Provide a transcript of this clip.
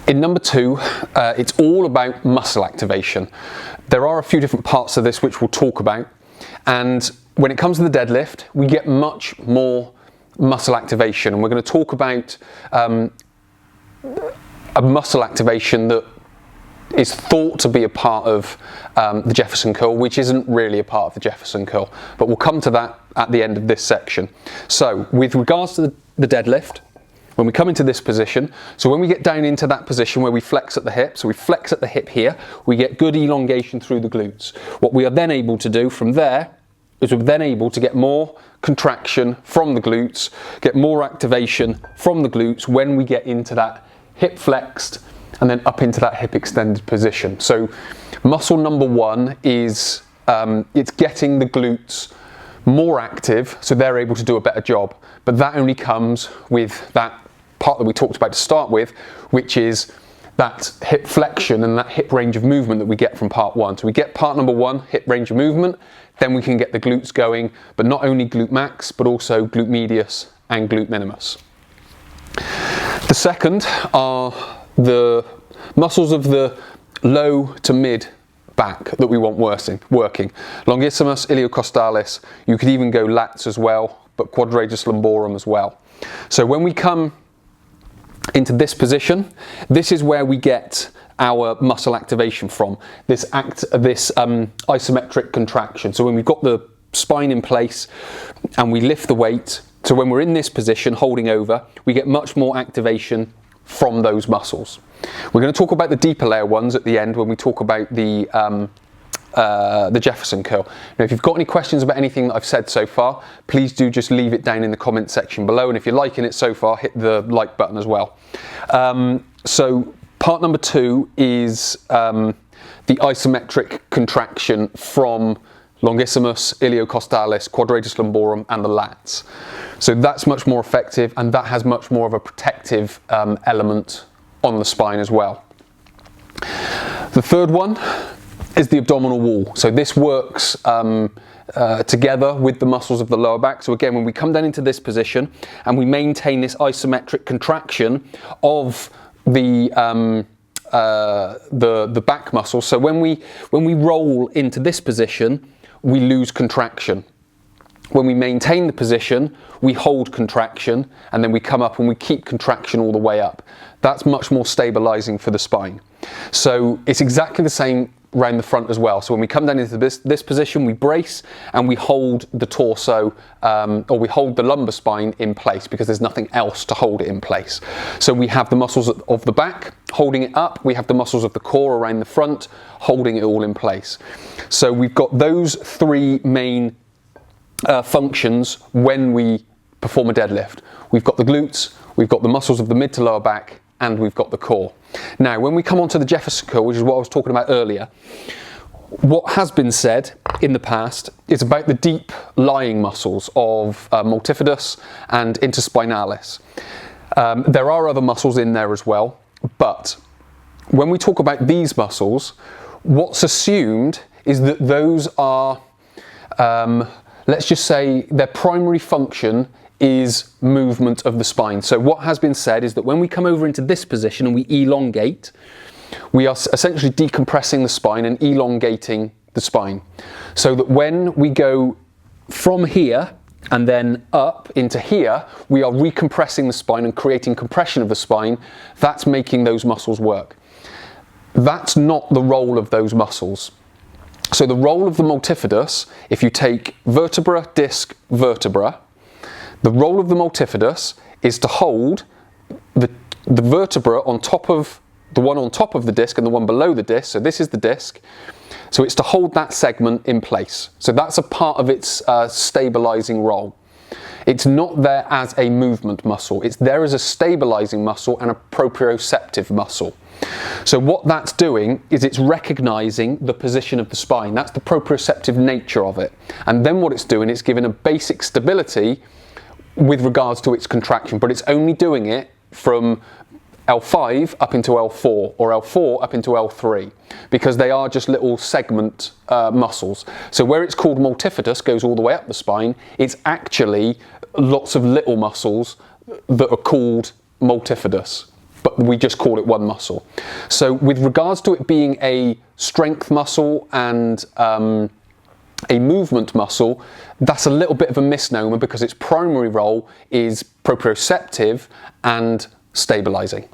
In number 2, it's all about muscle activation. There are a few different parts of this which we'll talk about, and when it comes to the deadlift, we get much more muscle activation, and we're going to talk about a muscle activation that is thought to be a part of the Jefferson curl, which isn't really a part of the Jefferson curl, but we'll come to that at the end of this section. So with regards to the deadlift, when we come into this position, so when we get down into that position where we flex at the hip, so we flex at the hip here, we get good elongation through the glutes. What we are then able to do from there is we're then able to get more contraction from the glutes, get more activation from the glutes when we get into that hip flexed and then up into that hip extended position. So muscle number 1 is it's getting the glutes more active so they're able to do a better job, but that only comes with that part that we talked about to start with, which is that hip flexion and that hip range of movement that we get from part 1. So we get part number 1, hip range of movement, then we can get the glutes going, but not only glute max, but also glute medius and glute minimus. The second are the muscles of the low to mid back that we want working. Longissimus, iliocostalis, you could even go lats as well, but quadratus lumborum as well. So when we come into this position, this is where we get our muscle activation from, this isometric contraction. So when we've got the spine in place and we lift the weight, so when we're in this position holding over, we get much more activation from those muscles. We're going to talk about the deeper layer ones at the end when we talk about the Jefferson curl. Now, if you've got any questions about anything that I've said so far, please do just leave it down in the comment section below, and if you're liking it so far, hit the like button as well. So part number 2 is the isometric contraction from longissimus, iliocostalis, quadratus lumborum and the lats. So that's much more effective, and that has much more of a protective element on the spine as well. The third one is the abdominal wall. So this works together with the muscles of the lower back. So again, when we come down into this position and we maintain this isometric contraction of the back muscle. So when we roll into this position, we lose contraction. When we maintain the position, we hold contraction, and then we come up and we keep contraction all the way up. That's much more stabilizing for the spine. So it's exactly the same around the front as well. So when we come down into this position, we brace and we hold the torso, or we hold the lumbar spine in place because there's nothing else to hold it in place. So we have the muscles of the back holding it up, we have the muscles of the core around the front holding it all in place. So we've got those 3 main functions when we perform a deadlift. We've got the glutes, we've got the muscles of the mid to lower back, and we've got the core. Now, when we come on to the Jefferson curl, which is what I was talking about earlier, what has been said in the past is about the deep lying muscles of multifidus and interspinalis. There are other muscles in there as well, but when we talk about these muscles, what's assumed is that those are, let's just say, their primary function is movement of the spine. So what has been said is that when we come over into this position and we elongate, we are essentially decompressing the spine and elongating the spine. So that when we go from here and then up into here, we are recompressing the spine and creating compression of the spine. That's making those muscles work. That's not the role of those muscles. So the role of the multifidus, if you take vertebra, disc, vertebra, the role of the multifidus is to hold the vertebra on top of the one on top of the disc and the one below the disc. So this is the disc. So it's to hold that segment in place. So that's a part of its stabilizing role. It's not there as a movement muscle. It's there as a stabilizing muscle and a proprioceptive muscle. So what that's doing is it's recognizing the position of the spine. That's the proprioceptive nature of it. And then what it's doing, it's giving a basic stability with regards to its contraction, but it's only doing it from L5 up into L4 or L4 up into L3 because they are just little segment muscles. So where it's called multifidus, goes all the way up the spine, it's actually lots of little muscles that are called multifidus. but we just call it one muscle. So with regards to it being a strength muscle and a movement muscle, that's a little bit of a misnomer because its primary role is proprioceptive and stabilizing.